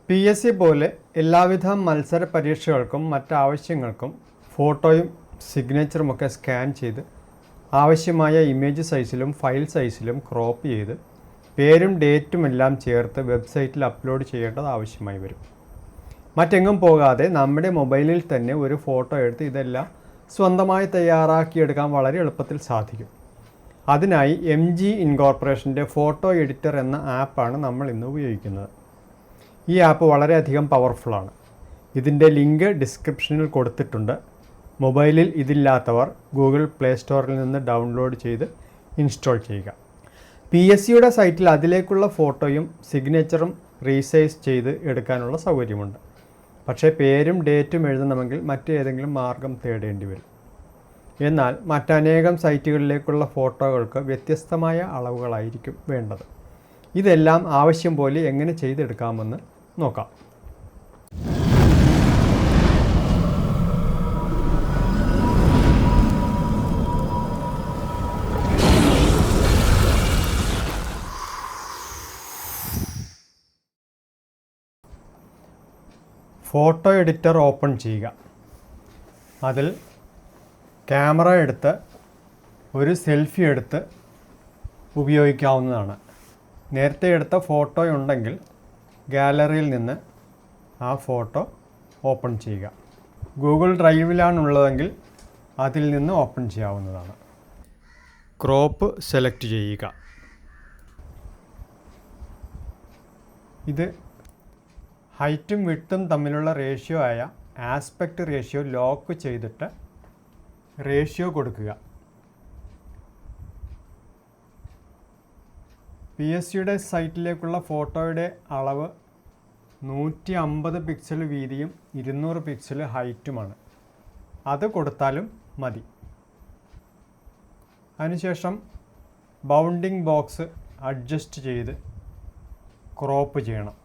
PSC പോലെ എല്ലാവിധ മത്സര പരീക്ഷകൾക്കും മറ്റാവശ്യങ്ങൾക്കും ഫോട്ടോയും സിഗ്നേച്ചറുമൊക്കെ സ്കാൻ ചെയ്ത് ആവശ്യമായ ഇമേജ് സൈസിലും ഫയൽ സൈസിലും ക്രോപ്പ് ചെയ്ത് പേരും ഡേറ്റുമെല്ലാം ചേർത്ത് വെബ്സൈറ്റിൽ അപ്ലോഡ് ചെയ്യേണ്ടത് ആവശ്യമായി വരും. മറ്റെങ്ങും പോകാതെ നമ്മുടെ മൊബൈലിൽ തന്നെ ഒരു ഫോട്ടോ എടുത്ത് ഇതെല്ലാം സ്വന്തമായി തയ്യാറാക്കിയെടുക്കാൻ വളരെ എളുപ്പത്തിൽ സാധിക്കും. അതിനായി MG ഇൻകോർപ്പറേഷൻ്റെ ഫോട്ടോ എഡിറ്റർ എന്ന ആപ്പാണ് നമ്മൾ ഇന്ന് ഉപയോഗിക്കുന്നത്. ഈ ആപ്പ് വളരെയധികം പവർഫുള്ളാണ്. ഇതിൻ്റെ ലിങ്ക് ഡിസ്ക്രിപ്ഷനിൽ കൊടുത്തിട്ടുണ്ട്. മൊബൈലിൽ ഇതില്ലാത്തവർ ഗൂഗിൾ പ്ലേ സ്റ്റോറിൽ നിന്ന് ഡൗൺലോഡ് ചെയ്ത് ഇൻസ്റ്റാൾ ചെയ്യുക. PSCയുടെ സൈറ്റിൽ അതിലേക്കുള്ള ഫോട്ടോയും സിഗ്നേച്ചറും റീസൈസ് ചെയ്ത് എടുക്കാനുള്ള സൗകര്യമുണ്ട്. പക്ഷേ പേരും ഡേറ്റും എഴുതണമെങ്കിൽ മറ്റേതെങ്കിലും മാർഗം തേടേണ്ടി വരും. എന്നാൽ മറ്റനേകം സൈറ്റുകളിലേക്കുള്ള ഫോട്ടോകൾക്ക് വ്യത്യസ്തമായ അളവുകളായിരിക്കും വേണ്ടത്. ഇതെല്ലാം ആവശ്യം പോലെ എങ്ങനെ ചെയ്തെടുക്കാമെന്ന് നോക്കാം. ഫോട്ടോ എഡിറ്റർ ഓപ്പൺ ചെയ്യുക. അതിൽ ക്യാമറ എടുത്ത് ഒരു സെൽഫി എടുത്ത് ഉപയോഗിക്കാവുന്നതാണ്. നേരത്തെ എടുത്ത ഫോട്ടോ ഉണ്ടെങ്കിൽ ഗാലറിയിൽ നിന്ന് ആ ഫോട്ടോ ഓപ്പൺ ചെയ്യുക. ഗൂഗിൾ ഡ്രൈവിലാണുള്ളതെങ്കിൽ അതിൽ നിന്ന് ഓപ്പൺ ചെയ്യാവുന്നതാണ്. ക്രോപ്പ് സെലക്ട് ചെയ്യുക. ഇത് ഹൈറ്റും വിഡ്ത്തും തമ്മിലുള്ള റേഷ്യോ ആയ ആസ്പെക്റ്റ് റേഷ്യോ ലോക്ക് ചെയ്തിട്ട് റേഷ്യോ കൊടുക്കുക. PSCയുടെ സൈറ്റിലേക്കുള്ള ഫോട്ടോയുടെ അളവ് 150 പിക്സൽ വീതിയും 200 പിക്സൽ ഹൈറ്റുമാണ്. അത് കൊടുത്താലും മതി. അതിനുശേഷം ബൗണ്ടിങ് ബോക്സ് അഡ്ജസ്റ്റ് ചെയ്ത് ക്രോപ്പ് ചെയ്യണം.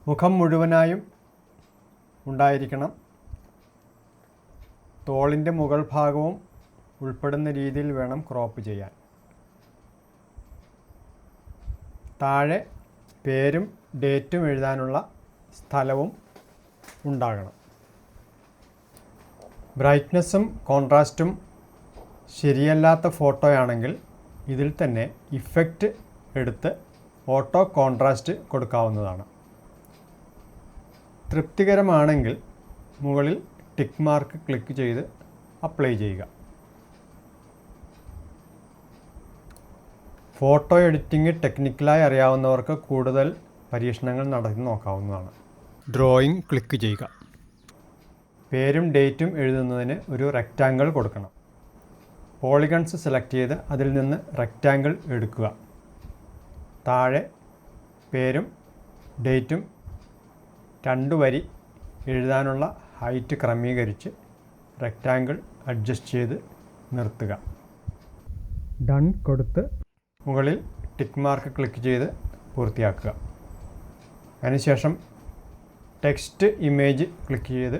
മുഖം മുഴുവനായും ഉണ്ടായിരിക്കണം. തോളിൻ്റെ മുകൾ ഭാഗവും ഉൾപ്പെടുന്ന രീതിയിൽ വേണം ക്രോപ്പ് ചെയ്യാൻ. താഴെ പേരും ഡേറ്റും എഴുതാനുള്ള സ്ഥലവും ഉണ്ടാകണം. ബ്രൈറ്റ്നസ്സും കോൺട്രാസ്റ്റും ശരിയല്ലാത്ത ഫോട്ടോയാണെങ്കിൽ ഇതിൽ തന്നെ ഇഫക്റ്റ് എടുത്ത് ഓട്ടോ കോൺട്രാസ്റ്റ് കൊടുക്കാവുന്നതാണ്. തൃപ്തികരമാണെങ്കിൽ മുകളിൽ ടിക്ക് മാർക്ക് ക്ലിക്ക് ചെയ്ത് അപ്ലൈ ചെയ്യുക. ഫോട്ടോ എഡിറ്റിംഗ് ടെക്നിക്കലായി അറിയാവുന്നവർക്ക് കൂടുതൽ പരീക്ഷണങ്ങൾ നടത്തി നോക്കാവുന്നതാണ്. ഡ്രോയിങ് ക്ലിക്ക് ചെയ്യുക. പേരും ഡേറ്റും എഴുതുന്നതിന് ഒരു റെക്റ്റാങ്കിൾ കൊടുക്കണം. പോളിഗൺസ് സെലക്ട് ചെയ്ത് അതിൽ നിന്ന് റെക്റ്റാങ്കിൾ എടുക്കുക. താഴെ പേരും ഡേറ്റും 2 വരി എഴുതാനുള്ള ഹൈറ്റ് ക്രമീകരിച്ച് റെക്റ്റാങ്കിൾ അഡ്ജസ്റ്റ് ചെയ്ത് നിർത്തുക. ഡൺ കൊടുത്ത് മുകളിൽ ടിക്ക് മാർക്ക് ക്ലിക്ക് ചെയ്ത് പൂർത്തിയാക്കുക. അതിനുശേഷം ടെക്സ്റ്റ് ഇമേജ് ക്ലിക്ക് ചെയ്ത്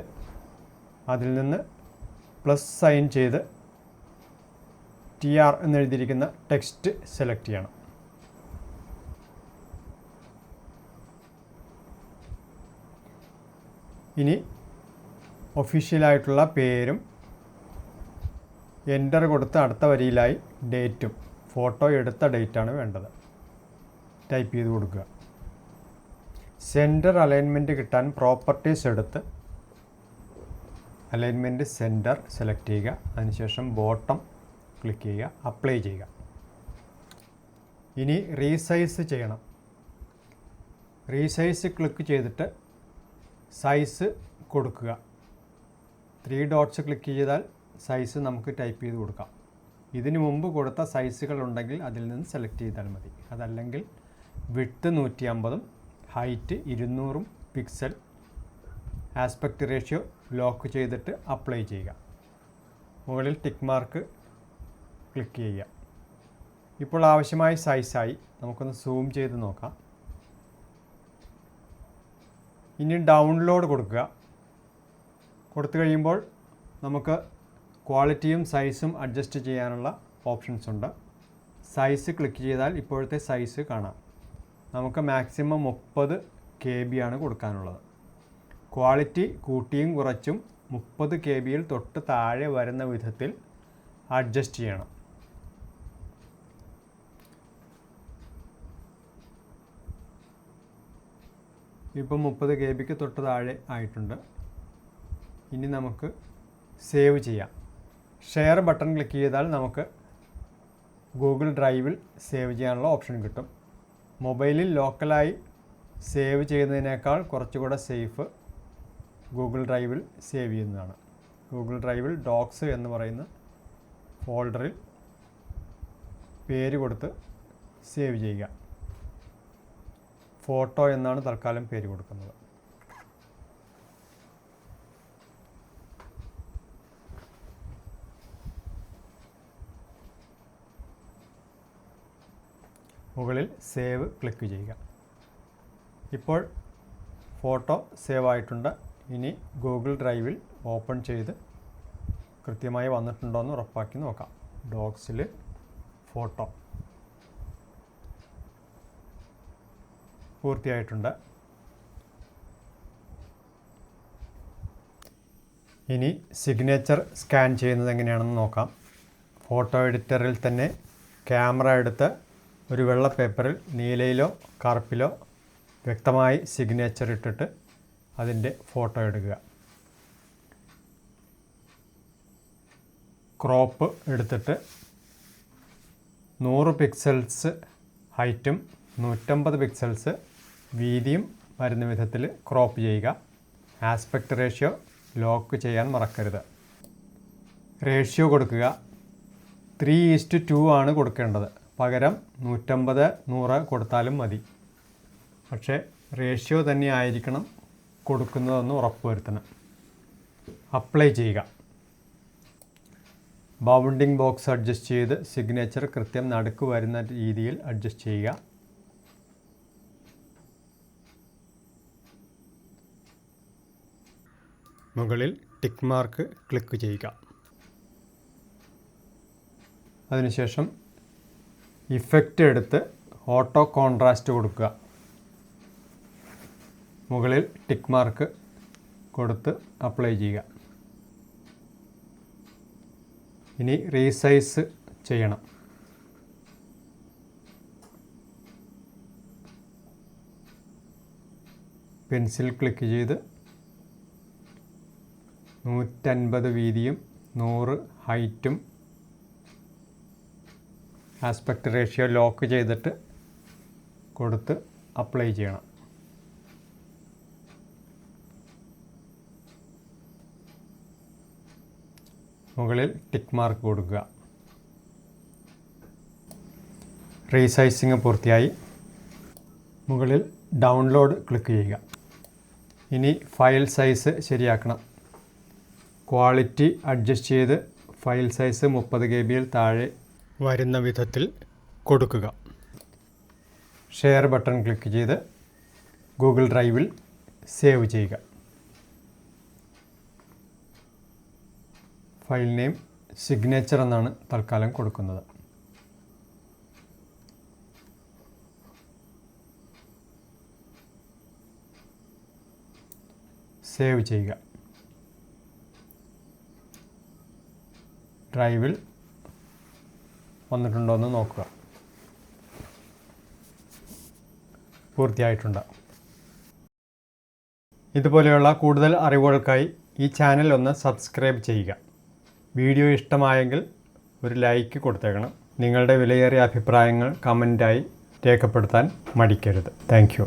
അതിൽ നിന്ന് പ്ലസ് സൈൻ ചെയ്ത് TR എന്നെഴുതിയിരിക്കുന്ന ടെക്സ്റ്റ് സെലക്ട് ചെയ്യണം. ഇനി ഒഫീഷ്യലായിട്ടുള്ള പേരും എൻ്റർ കൊടുത്ത് അടുത്ത വരിയിലായി ഡേറ്റും, ഫോട്ടോ എടുത്ത ഡേറ്റാണ് വേണ്ടത്, ടൈപ്പ് ചെയ്ത് കൊടുക്കുക. സെൻറ്റർ അലൈൻമെൻറ്റ് കിട്ടാൻ പ്രോപ്പർട്ടീസ് എടുത്ത് അലൈൻമെൻറ്റ് സെൻറ്റർ സെലക്ട് ചെയ്യുക. അതിനുശേഷം ബോട്ടം ക്ലിക്ക് ചെയ്യുക, അപ്ലൈ ചെയ്യുക. ഇനി റീസൈസ് ചെയ്യണം. റീസൈസ് ക്ലിക്ക് ചെയ്തിട്ട് സൈസ് കൊടുക്കുക. 3 ഡോട്ട്സ് ക്ലിക്ക് ചെയ്താൽ സൈസ് നമുക്ക് ടൈപ്പ് ചെയ്ത് കൊടുക്കാം. ഇതിനു മുമ്പ് കൊടുത്ത സൈസുകൾ ഉണ്ടെങ്കിൽ അതിൽ നിന്ന് സെലക്ട് ചെയ്താൽ മതി. അതല്ലെങ്കിൽ വിഡ്ത്ത് 150ഉം height 200 pixel, aspect ratio lock ചെയ്തിട്ട് അപ്ലൈ ചെയ്യുക. മുകളിൽ ടിക്ക് മാർക്ക് ക്ലിക്ക് ചെയ്യുക. ഇപ്പോൾ ആവശ്യമായ സൈസായി. നമുക്കൊന്ന് സൂം ചെയ്ത് നോക്കാം. ഇനി ഡൗൺലോഡ് കൊടുക്കുക. കൊടുത്തു കഴിയുമ്പോൾ നമുക്ക് ക്വാളിറ്റിയും സൈസും അഡ്ജസ്റ്റ് ചെയ്യാനുള്ള ഓപ്ഷൻസ് ഉണ്ട്. സൈസ് ക്ലിക്ക് ചെയ്താൽ ഇപ്പോഴത്തെ സൈസ് കാണാം. നമുക്ക് മാക്സിമം 30 KB ആണ് കൊടുക്കാനുള്ളത്. ക്വാളിറ്റി കൂട്ടിയും കുറച്ചും 30 KB തൊട്ട് താഴെ വരുന്ന വിധത്തിൽ അഡ്ജസ്റ്റ് ചെയ്യണം. ഇപ്പോൾ 30 KB തൊട്ട് താഴെ ആയിട്ടുണ്ട്. ഇനി നമുക്ക് സേവ് ചെയ്യാം. ഷെയർ ബട്ടൺ ക്ലിക്ക് ചെയ്താൽ നമുക്ക് ഗൂഗിൾ ഡ്രൈവിൽ സേവ് ചെയ്യാനുള്ള ഓപ്ഷൻ കിട്ടും. മൊബൈലിൽ ലോക്കലായി സേവ് ചെയ്യുന്നതിനേക്കാൾ കുറച്ചുകൂടെ സേഫ് ഗൂഗിൾ ഡ്രൈവിൽ സേവ് ചെയ്യുന്നതാണ്. ഗൂഗിൾ ഡ്രൈവിൽ ഡോക്സ് എന്ന് പറയുന്ന ഫോൾഡറിൽ പേര് കൊടുത്ത് സേവ് ചെയ്യുക. ഫോട്ടോ എന്നാണ് തൽക്കാലം പേര് കൊടുക്കുന്നത്. മുകളിൽ സേവ് ക്ലിക്ക് ചെയ്യുക. ഇപ്പോൾ ഫോട്ടോ സേവ് ആയിട്ടുണ്ട്. ഇനി ഗൂഗിൾ ഡ്രൈവിൽ ഓപ്പൺ ചെയ്ത് കൃത്യമായി വന്നിട്ടുണ്ടോ എന്ന് ഉറപ്പാക്കി നോക്കാം. ഡോക്സിൽ ഫോട്ടോ പൂർത്തിയായിട്ടുണ്ട്. ഇനി സിഗ്നേച്ചർ സ്കാൻ ചെയ്യുന്നത് എങ്ങനെയാണെന്ന് നോക്കാം. ഫോട്ടോ എഡിറ്ററിൽ തന്നെ ക്യാമറ എടുത്ത് ഒരു വെള്ള പേപ്പറിൽ നീലയിലോ കറുപ്പിലോ വ്യക്തമായി സിഗ്നേച്ചർ ഇട്ടിട്ട് അതിൻ്റെ ഫോട്ടോ എടുക്കുക. ക്രോപ്പ് എടുത്തിട്ട് 100 പിക്സൽസ് ഹൈറ്റും 150 പിക്സൽസ് വീതിയും വരുന്ന വിധത്തിൽ ക്രോപ്പ് ചെയ്യുക. ആസ്പെക്റ്റ് റേഷ്യോ ലോക്ക് ചെയ്യാൻ മറക്കരുത്. റേഷ്യോ കൊടുക്കുക 3:2 ആണ് കൊടുക്കേണ്ടത്. പകരം 150-100 കൊടുത്താലും മതി. പക്ഷേ റേഷ്യോ തന്നെ ആയിരിക്കണം കൊടുക്കുന്നതെന്ന് ഉറപ്പുവരുത്തണം. അപ്ലൈ ചെയ്യുക. ബൗണ്ടിങ് ബോക്സ് അഡ്ജസ്റ്റ് ചെയ്ത് സിഗ്നേച്ചർ കൃത്യം നടുക്ക് വരുന്ന രീതിയിൽ അഡ്ജസ്റ്റ് ചെയ്യുക. മുകളിൽ ടിക്ക് മാർക്ക് ക്ലിക്ക് ചെയ്യുക. അതിനുശേഷം ഇഫക്റ്റ് എടുത്ത് ഓട്ടോ കോൺട്രാസ്റ്റ് കൊടുക്കുക. മുകളിൽ ടിക്ക് മാർക്ക് കൊടുത്ത് അപ്ലൈ ചെയ്യുക. ഇനി റീസൈസ് ചെയ്യണം. പെൻസിൽ ക്ലിക്ക് ചെയ്ത് 150 വീതിയും 100 ഹൈറ്റും ആസ്പെക്റ്റ് റേഷ്യോ ലോക്ക് ചെയ്തിട്ട് കൊടുത്ത് അപ്ലൈ ചെയ്യണം. മുകളിൽ ടിക്ക് മാർക്ക് കൊടുക്കുക. റീസൈസിങ് പൂർത്തിയായി. മുകളിൽ ഡൗൺലോഡ് ക്ലിക്ക് ചെയ്യുക. ഇനി ഫയൽ സൈസ് ശരിയാക്കണം. ക്വാളിറ്റി അഡ്ജസ്റ്റ് ചെയ്ത് ഫയൽ സൈസ് 30 KB താഴെ വരുന്ന വിധത്തിൽ കൊടുക്കുക. ഷെയർ ബട്ടൺ ക്ലിക്ക് ചെയ്ത് ഗൂഗിൾ ഡ്രൈവിൽ സേവ് ചെയ്യുക. ഫയൽ നെയിം സിഗ്നേച്ചർ എന്നാണ് തൽക്കാലം കൊടുക്കുന്നത്. സേവ് ചെയ്യുക. ഡ്രൈവിൽ വന്നിട്ടുണ്ടോ എന്ന് നോക്കുക. പൂർത്തിയായിട്ടുണ്ട്. ഇതുപോലെയുള്ള കൂടുതൽ അറിവുകൾക്കായി ഈ ചാനൽ ഒന്ന് സബ്സ്ക്രൈബ് ചെയ്യുക. വീഡിയോ ഇഷ്ടമായെങ്കിൽ ഒരു ലൈക്ക് കൊടുത്തേക്കണം. നിങ്ങളുടെ വിലയേറിയ അഭിപ്രായങ്ങൾ കമൻറ്റായി രേഖപ്പെടുത്താൻ മടിക്കരുത്. Thank you.